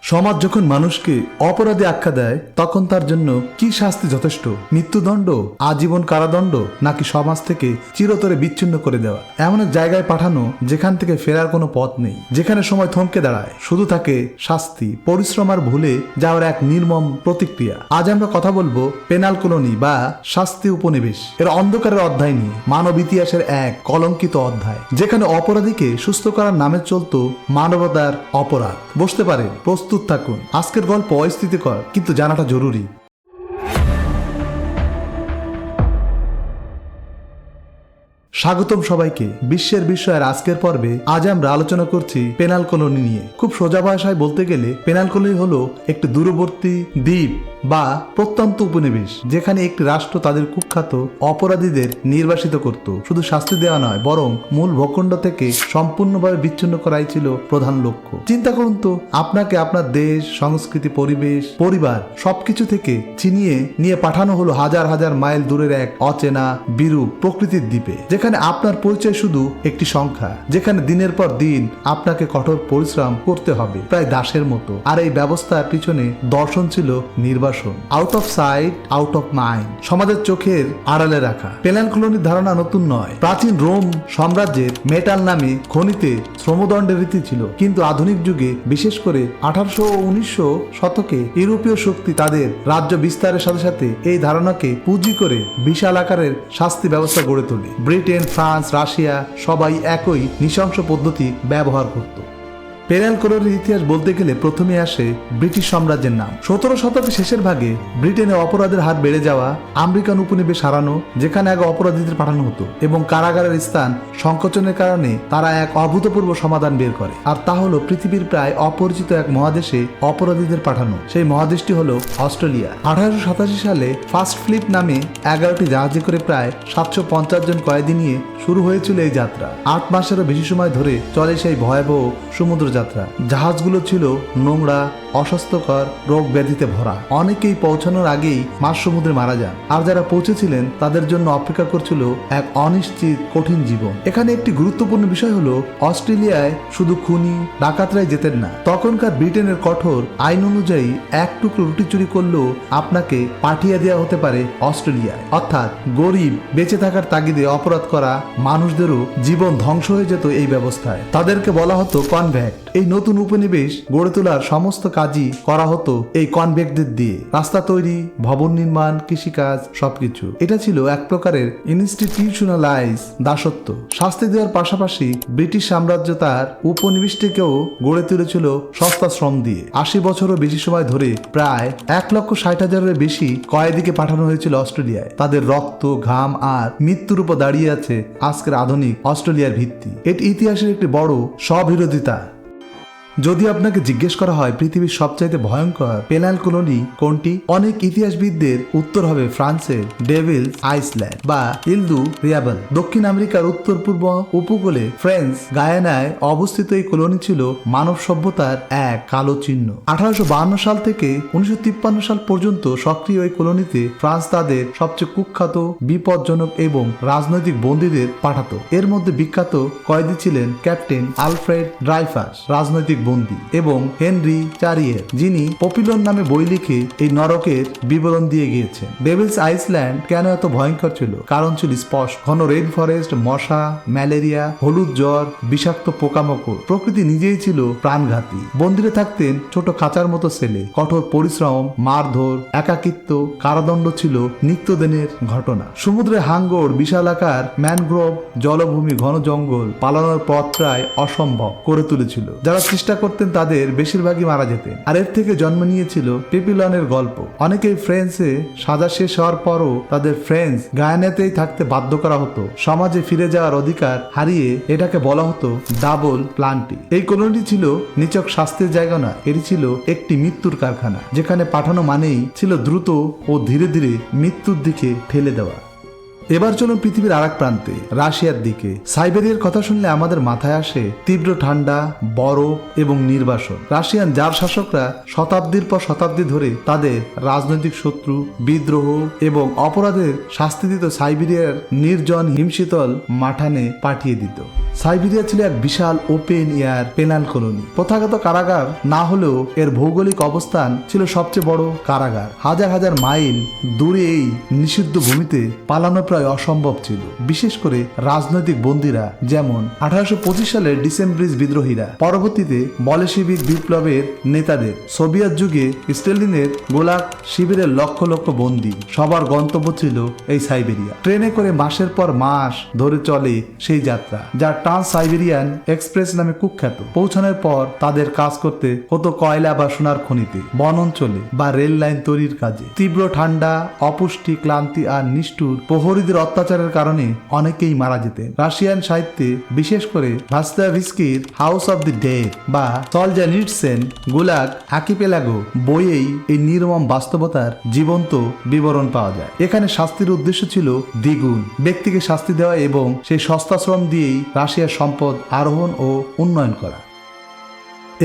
সমাজ যখন মানুষকে অপরাধী আখ্যা দেয় তখন তার জন্য কি শাস্তি যথেষ্ট? মৃত্যুদণ্ড, আজীবন কারাদণ্ড, নাকি সমাজ থেকে চিরতরে বিচ্ছিন্ন করে দেওয়া? এমন এক জায়গায় পাঠানো যেখান থেকে ফেরার কোনো পথ নেই, যেখানে সময় থমকে দাঁড়ায়, শুধু থাকে শাস্তি, পরিশ্রম আর ভুলে যাওয়ার এক নির্মম প্রতিক্রিয়া। আজ আমরা কথা বলবো পেনাল কলোনি বা শাস্তি উপনিবেশ এর অন্ধকারের অধ্যায় নিয়ে। মানব ইতিহাসের এক কলঙ্কিত অধ্যায়, যেখানে অপরাধীকে সুস্থ করার নামে চলত মানবতার অপরাধ। বসতে পারে, প্রস্তুত থাকুন। আজকের গল্প অস্থিতিকর, কিন্তু জানাটা জরুরি। স্বাগতম সবাইকে বিশ্বের বিষয়ের আজকের পর্বে। আজ আমরা আলোচনা করছি পেনাল কলোনি নিয়ে। খুব সোজা ভাষায় বলতে গেলে পেনাল কলোনি হলো একটি দূরবর্তী দ্বীপ বা প্রত্যন্ত উপনিবেশ, যেখানে একটি রাষ্ট্র তাদের কুখ্যাত অপরাধীদের নির্বাসিত করত। শুধু শাস্তি দেওয়া নয়, বরং মূল ভূখণ্ড থেকে সম্পূর্ণভাবে বিচ্ছিন্ন করাই ছিল প্রধান লক্ষ্য। চিন্তা করুন তো, আপনাকে আপনার দেশ, সংস্কৃতি, পরিবেশ, পরিবার সবকিছু থেকে ছিনিয়ে নিয়ে পাঠানো হলো হাজার হাজার মাইল দূরের এক অচেনা বিরূপ প্রকৃতির দ্বীপে, যেখানে আপনার পরিচয় শুধু একটি সংখ্যা, যেখানে দিনের পর দিন আপনাকে কঠোর পরিশ্রম করতে হবে, প্রায় দাসের মতো। আর এই ব্যবস্থার পিছনে দর্শন ছিল নির্বাসন। Out of sight, out of mind, সমাজের চোখের আড়ালে রাখা। পেনাল কলোনির ধারণা নতুন নয়। প্রাচীন রোম সাম্রাজ্যের মেটাল নামে খনিতে শ্রমদণ্ডের রীতি ছিল, কিন্তু আধুনিক যুগে, বিশেষ করে 1800 ও 1900 শতকে ইউরোপীয় শক্তি তাদের রাজ্য বিস্তারের সাথে সাথে এই ধারণাকে পুঁজি করে বিশাল আকারের শাস্তি ব্যবস্থা গড়ে তোলে। ব্রিটেন, ফ্রান্স, রাশিয়া সবাই একই নৃশংস পদ্ধতি ব্যবহার করত। পেনাল কলোনির ইতিহাস বলতে গেলে প্রথমে আসে ব্রিটিশ সাম্রাজ্যের নাম। 17 শতকের শেষের ভাগে ব্রিটেনে অপরাধের হার বেড়ে যাওয়া, আমেরিকান উপনিবেশ হারানো, যেখানে আগে অপরাধীদের পাঠানো হতো, এবং কারাগারের স্থান সংকোচনের কারণে তারা এক অভূতপূর্ব সমাধান বের করে। আর তা হলো পৃথিবীর প্রায় অপরিচিত এক মহাদেশে অপরাধীদের পাঠানো। সেই মহাদেশটি হলো অস্ট্রেলিয়া। 1887 সালে ফার্স্ট ফ্লিট নামে 11টি জাহাজে করে প্রায় 750 জন কয়েদি নিয়ে শুরু হয়েছিল এই যাত্রা। 8 মাসেরও বেশি সময় ধরে চলে সেই ভয়াবহ সমুদ্র যাত্রা। জাহাজগুলো ছিল নোংরা, অস্বাস্থ্যকর, রোগ ব্যাধিতে ভরা। অনেকেই পৌঁছানোর আগেই মাঝ সমুদ্রে মারা যান, আর যারা পৌঁছেছিলেন তাদের জন্য অপেক্ষা করছিল এক অনিশ্চিত কঠিন জীবন। এখানে একটি গুরুত্বপূর্ণ বিষয় হলো, অস্ট্রেলিয়ায় শুধু খুনি ডাকাতরাই যেতেন না। তখনকার ব্রিটেনের কঠোর আইন অনুযায়ী এক টুকরো রুটি চুরি করলেও আপনাকে পাঠিয়ে দেওয়া হতে পারে অস্ট্রেলিয়ায়। অর্থাৎ গরিব বেঁচে থাকার তাগিদে অপরাধ করা মানুষদেরও জীবন ধ্বংস হয়ে যেত এই ব্যবস্থায়। তাদেরকে বলা হতো কনভ্যাক্ট। এই নতুন উপনিবেশ গড়ে তোলার সমস্ত কাজই করা হতো এই কনভেক্টদের দিয়ে। রাস্তা তৈরি, ভবন নির্মাণ, কৃষিকাজ, সবকিছু। এটা ছিল এক প্রকারের ইনস্টিটিউশনালাইজ দাসত্ব। শাস্তি দেওয়ার পাশাপাশি ব্রিটিশ সাম্রাজ্য তার উপনিবেশটিকেও গড়ে তুলেছিল সস্তা শ্রম দিয়ে। 80 বছরও বেশি সময় ধরে প্রায় 1,60,000-এর বেশি কয়েদিকে পাঠানো হয়েছিল অস্ট্রেলিয়ায়। তাদের রক্ত, ঘাম আর মৃত্যুর উপর দাঁড়িয়ে আছে আজকের আধুনিক অস্ট্রেলিয়ার ভিত্তি। এটি ইতিহাসের একটি বড় স্ববিরোধিতা। যদি আপনাকে জিজ্ঞেস করা হয় পৃথিবীর সবচাইতে ভয়ঙ্কর পেনাল কলোনি কোনটি, অনেক ইতিহাসবিদদের উত্তর হবে ফ্রান্সের ডেভিলস আইল্যান্ড বা ইল দু রিয়াবল। দক্ষিণ আমেরিকার উত্তর পূর্ব উপকূলে ফ্রেঞ্চ গায়ানায় অবস্থিত এই কলোনি ছিল মানব সভ্যতার এক কালো চিহ্ন। 1852 সাল থেকে 1953 সাল পর্যন্ত সক্রিয় এই কলোনিতে ফ্রান্স তাদের সবচেয়ে কুখ্যাত, বিপজ্জনক এবং রাজনৈতিক বন্দীদের পাঠাতো। এর মধ্যে বিখ্যাত কয়েদি ছিলেন ক্যাপ্টেন আলফ্রেড ড্রাইফাস, রাজনৈতিক বন্দী, এবং হেনরি চারিয়ের, যিনি পপিলন নামে বই লিখে এই নরকের বিবরণ দিয়ে গিয়েছেন। ডেভিলস আইল্যান্ড কেন এত ভয়ঙ্কর ছিল? কারণ ছিল স্পষ্ট। ঘন রেইন ফরেস্ট, মশা, ম্যালেরিয়া, হলুদ জ্বর, বিষাক্ত পোকামাকড়। প্রকৃতি নিজেই ছিল প্রাণঘাতী। বন্দীরা থাকতেন ছোট খাঁচার মতো সেলে। কঠোর পরিশ্রম, মারধর, একাকিত্ব, কারাদণ্ড ছিল নিত্যদিনের ঘটনা। সমুদ্রে হাঙ্গর, বিশালাকার ম্যানগ্রোভ জলভূমি, ঘন জঙ্গল পালানোর পথ প্রায় অসম্ভব করে তুলেছিল। যারা চেষ্টা করতেন তাদের বেশিরভাগই মারা যেতেন। আর এর থেকে জন্ম নিয়েছিল পেপিলনের গল্প। অনেকেই ফ্রেন্সে সাজা শেষ হওয়ার পরও তাদের ফ্রেঞ্চ গায়ানাতেই থাকতে বাধ্য করা হতো। সমাজে ফিরে যাওয়ার অধিকার হারিয়ে এটাকে বলা হতো ডাবল প্লান্টি। এই কলোনি ছিল নিছক শাস্তির জায়গা নয়, এটি ছিল একটি মৃত্যুর কারখানা, যেখানে পাঠানো মানেই ছিল দ্রুত ও ধীরে ধীরে মৃত্যুর দিকে ঠেলে দেওয়া। এবার চলুন পৃথিবীর আরেক প্রান্তে, রাশিয়ার দিকে। সাইবেরিয়ার কথা শুনলে আমাদের মাথায় আসে তীব্র ঠান্ডা, বরফ এবং নির্বাসন। রাশিয়ান জার শাসকরা শতাব্দীর পর শতাব্দী ধরে তাদের রাজনৈতিক শত্রু, বিদ্রোহ এবং অপরাধের শাস্তি দিত সাইবেরিয়ার নির্জন হিমশীতল মাঠানে পাঠিয়ে দিত। সাইবেরিয়া ছিল এক বিশাল ওপেন এয়ার পেনাল কলোনি। প্রথাগত কারাগার না হলেও এর ভৌগোলিক অবস্থান ছিল সবচেয়ে বড় কারাগার। হাজার হাজার মাইল দূরে এই নিষিদ্ধ ভূমিতে পালানো প্রায় অসম্ভব ছিল, বিশেষ করে রাজনৈতিক বন্দীরা, যেমন 1825 সালের ডিসেম্বরিজ বিদ্রোহীরা, পরবর্তীতে বলেশেভিক বিপ্লবের নেতাদের, সোভিয়েত যুগে স্টেলিনের গোলাগ শিবিরের লক্ষ লক্ষ বন্দী। সবার গন্তব্য ছিল এই সাইবেরিয়া। ট্রেনে করে মাসের পর মাস ধরে চলে সেই যাত্রা, যা ট্রান্স সাইবেরিয়ান এক্সপ্রেস নামে কুখ্যাত। পৌঁছানোর পর তাদের কাজ করতে হতো কয়লা বা সোনার খনিতে, বন অঞ্চলে বা রেল লাইন তৈরির কাজে। তীব্র ঠান্ডা, অপুষ্টি, ক্লান্তি আর নিষ্ঠুর প্রহরীদের অত্যাচারের কারণে অনেকেই মারা যেতেন। রাশিয়ান সাহিত্যে, বিশেষ করে ভাস্তাভিস্কির হাউস অব দি ডেড বা সলজানিটসেন গুলাগ আর্কিপেলাগো বইয়েই এই নির্মম বাস্তবতার জীবন্ত বিবরণ পাওয়া যায়। এখানে শাস্তির উদ্দেশ্য ছিল দ্বিগুণ, ব্যক্তিকে শাস্তি দেওয়া এবং সেই সস্তা শ্রম দিয়েই রাশিয়ার সম্পদ আরোহণ ও উন্নয়ন করা।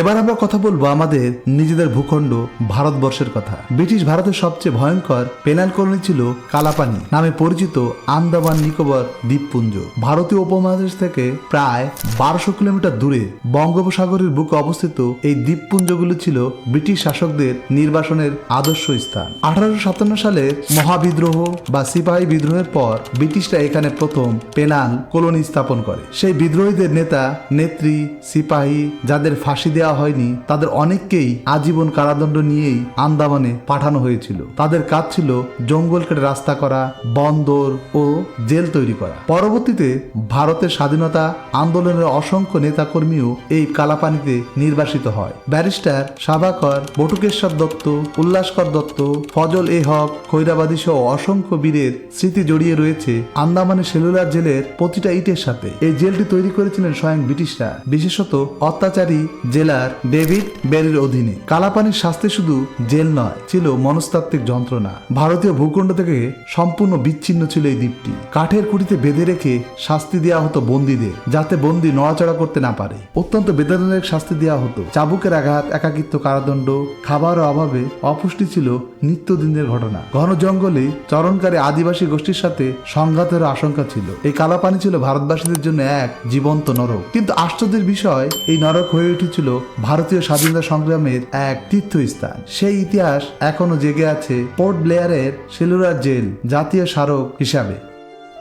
এবার আমরা কথা বলবো আমাদের নিজেদের ভূখণ্ড ভারতবর্ষের কথা। ব্রিটিশ ভারতের সবচেয়ে ভয়ঙ্কর পেনাল কলোনি ছিল কালাপানি নামে পরিচিত আন্দামান নিকোবর দ্বীপপুঞ্জ। ভারতীয় উপমহাদেশ থেকে প্রায় 1200 কিলোমিটার দূরে বঙ্গোপসাগরের বুকে অবস্থিত এই দ্বীপপুঞ্জগুলো ছিল ব্রিটিশ শাসকদের নির্বাসনের আদর্শ স্থান। 1857 সালের মহাবিদ্রোহ বা সিপাহী বিদ্রোহের পর ব্রিটিশরা এখানে প্রথম পেনাল কলোনি স্থাপন করে। সেই বিদ্রোহীদের নেতা, নেত্রী, সিপাহী যাদের ফাঁসি দেওয়া হয়নি, তাদের অনেককেই আজীবন কারাদণ্ড নিয়েই আন্দামানে পাঠানো হয়েছিল। তাদের কাজ ছিল জঙ্গল কেটে রাস্তা করা, বন্দর ও জেল তৈরি করা। পরবর্তীতে ভারতের স্বাধীনতা আন্দোলনের অসংখ্য নেতাকর্মীও এই কালাপানিতে নির্বাসিত হয়। ব্যারিস্টার সাভাকর, বটুকেশ্বর দত্ত, উল্লাসকর দত্ত, ফজল এ হক, খৈরাবাদী সহ অসংখ্য বীরের স্মৃতি জড়িয়ে রয়েছে আন্দামানের সেলুলার জেলের প্রতিটা ইটের সাথে। এই জেলটি তৈরি করেছিলেন স্বয়ং ব্রিটিশরা, বিশেষত অত্যাচারী জেলার ডেভিড বেরির অধীনে। কালাপানির শাস্তি শুধু জেল নয়, ছিল মনস্তাত্ত্বিক যন্ত্রণা। ভারতীয় ভূখণ্ড থেকে সম্পূর্ণ বিচ্ছিন্ন ছিল এই দ্বীপটি। কাঠের কুটিতে বেঁধে রেখে শাস্তি দেওয়া হতো বন্দীদের, যাতে বন্দী নড়াচড়া করতে না পারে। অত্যন্ত বেদনাদায়ক শাস্তি দেওয়া হতো। চাবুকের আঘাত, একাকিত্ব, কারাদণ্ড, খাবারের অভাবে অপুষ্টি ছিল নিত্যদিনের ঘটনা। ঘন জঙ্গলে চরণকারী আদিবাসী গোষ্ঠীর সাথে সংঘাতের আশঙ্কা ছিল। এই কালাপানি ছিল ভারতবাসীদের জন্য এক জীবন্ত নরক। কিন্তু আশ্চর্যের বিষয়, এই নরক হয়ে উঠেছিল ভারতীয় স্বাধীনতা সংগ্রামের এক তীর্থস্থান। সেই ইতিহাস এখনো জেগে আছে পোর্ট ব্লেয়ারের সেলুলার জেল জাতীয় স্মারক হিসাবে।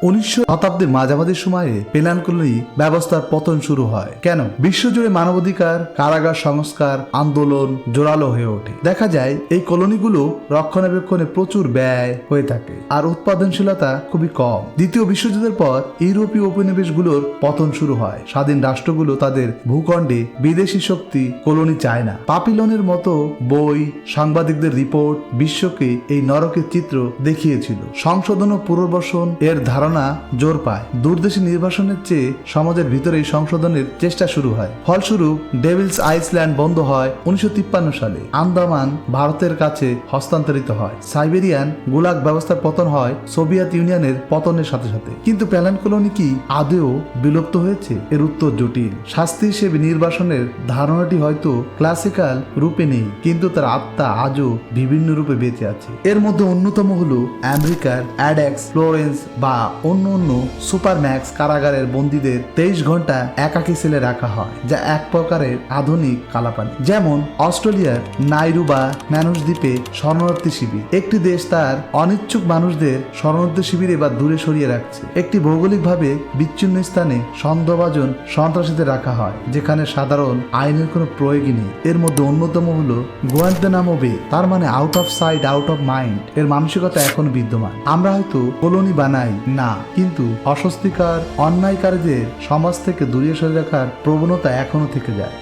19 শতাব্দীর মাঝামাঝি সময়ে পেনাল কলোনি ব্যবস্থার পতন শুরু হয়। কেন? বিশ্বজুড়ে মানবাধিকার, কারাগার সংস্কার আন্দোলন জোরালো হয়ে ওঠে। দেখা যায় এই কলোনিগুলো রক্ষণাবেক্ষণে প্রচুর ব্যয় হয়ে থাকে আর উৎপাদনশীলতা খুবই কম। দ্বিতীয় বিশ্বযুদ্ধের পর ইউরোপীয় উপনিবেশগুলোর পতন শুরু হয়। স্বাধীন রাষ্ট্রগুলো তাদের ভূখণ্ডে বিদেশি শক্তি কলোনি চায় না। পাপিলনের মতো বই, সাংবাদিকদের রিপোর্ট বিশ্বকে এই নরকের চিত্র দেখিয়েছিল। সংশোধন ও পুনর্বাসন এর ধারণা জোর পায়। দূরদেশী নির্বাসনের চেয়ে সমাজের ভিতরে এই সংশোধনের চেষ্টা শুরু হয়। ফলস্বরূপ ডেভিলস আইল্যান্ড বন্ধ হয় 1953 সালে। আন্দামান ভারতের কাছে হস্তান্তরিত হয়। সাইবেরিয়ান গুলাগ ব্যবস্থার পতন হয় সোভিয়েত ইউনিয়নের পতনের সাথে সাথে। কিন্তু পেনাল কলোনি কি আদৌ বিলুপ্ত হয়েছে? এর উত্তর জটিল। শাস্তি হিসেবে নির্বাসনের ধারণাটি হয়তো ক্লাসিক্যাল রূপে নেই, কিন্তু তার আত্মা আজও বিভিন্ন রূপে বেঁচে আছে। এর মধ্যে অন্যতম হলো আমেরিকার অ্যাডেক্স, ফ্লোরেন্স বা অন্য অন্য সুপারম্যাক্স কারাগারের বন্দীদের 23 ঘন্টা একাকী সেলে রাখা হয়, যা এক প্রকারের আধুনিক কালাপানি। যেমন অস্ট্রেলিয়ার নাইরু বা ম্যানুস দ্বীপে শরণার্থী শিবির। একটি দেশ তার অনিচ্ছুক মানুষদের শরণার্থী শিবিরে বা দূরে সরিয়ে রাখছে। একটি ভৌগোলিকভাবে বিচ্ছিন্ন স্থানে সন্দেহভাজন সন্ত্রাসীদের রাখা হয়, যেখানে সাধারণ আইনের কোনো প্রয়োগই নেই। এর মধ্যে অন্যতম হলো গুয়ান্তানামো বে, তার মানে out of sight out of mind. এর মানসিকতা এখনো বিদ্যমান। আমরা হয়তো কলোনি বানাই না, কিন্তু অস্বস্তিকর অন্যায়কারীদের সমাজ থেকে দূরে সরে রাখার প্রবণতা এখনো থেকে যায়।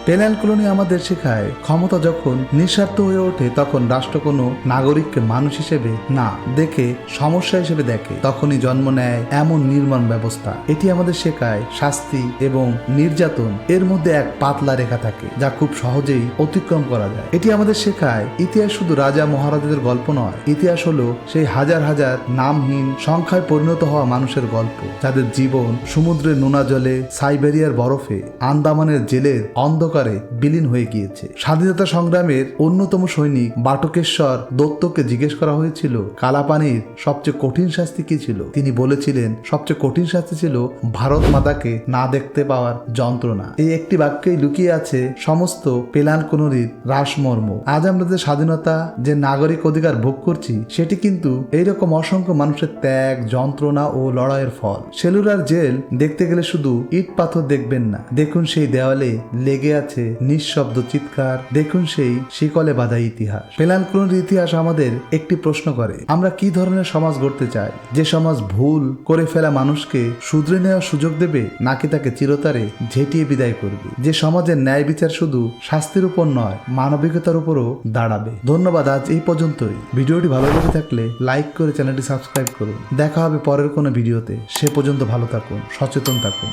পেনাল কলোনি আমাদের শেখায় ক্ষমতা যখন নিঃস্বার্থ হয়ে ওঠে তখন রাষ্ট্র কোনো নাগরিককে মানুষ হিসেবে না দেখে সমস্যা হিসেবে দেখে, তখনই জন্ম নেয় এমন নির্মম ব্যবস্থা। এটি আমাদের শেখায় শাস্তি এবং নির্যাতন এর মধ্যে এক পাতলা রেখা থাকে যা খুব সহজেই অতিক্রম করা যায়। এটি আমাদের শেখায় ইতিহাস শুধু রাজা মহারাজাদের গল্প নয়, ইতিহাস হলো সেই হাজার হাজার নামহীন সংখ্যায় পরিণত হওয়া মানুষের গল্প, যাদের জীবন সমুদ্রের নোনা জলে, সাইবেরিয়ার বরফে, আন্দামানের জেলের অন্ধকারে বিলীন হয়ে গিয়েছে। স্বাধীনতা সংগ্রামের অন্যতম সৈনিক বাটকেশ্বর দত্তকে জিজ্ঞেস করা হয়েছিল কালাপানির সবচেয়ে কঠিন শাস্তি কি ছিল। তিনি বলেছিলেন সবচেয়ে কঠিন শাস্তি ছিল ভারত মাতাকে না দেখতে পাওয়ার যন্ত্রণা। এই একটি বাক্যেই লুকিয়ে আছে সমস্ত পেনালকোনোরির রাসমর্ম। আজ আমরা যে স্বাধীনতা, যে নাগরিক অধিকার ভোগ করছি, সেটি কিন্তু এইরকম অসংখ্য মানুষের ত্যাগ, যন্ত্রণা ও লড়াইয়ের ফল। সেলুলার জেল দেখতে গেলে শুধু ইট পাথর দেখবেন না, দেখুন সেই দেওয়ালে লেগে আছে নিঃশব্দ চিৎকার, দেখুন সেই শিকলে বাঁধা ইতিহাস। পেনালকোনোরির ইতিহাস আমাদের একটি প্রশ্ন করে, আমরা কি ধরনের সমাজ গড়তে চাই? যে সমাজ ভুল করে ফেলা মানুষকে শুধরে নেওয়ার সুযোগ দেবে, নাকি তাকে চিরতরে ঝেঁটিয়ে বিদায় করবে? যে সমাজের ন্যায় বিচার শুধু শাস্তির উপর নয়, মানবিকতার উপরও দাঁড়াবে। ধন্যবাদ, আজ এই পর্যন্তই। ভিডিওটি ভালো লেগে থাকলে লাইক করে চ্যানেলটি সাবস্ক্রাইব করুন। দেখা হবে পরের কোনো ভিডিওতে। সে পর্যন্ত ভালো থাকুন, সচেতন থাকুন।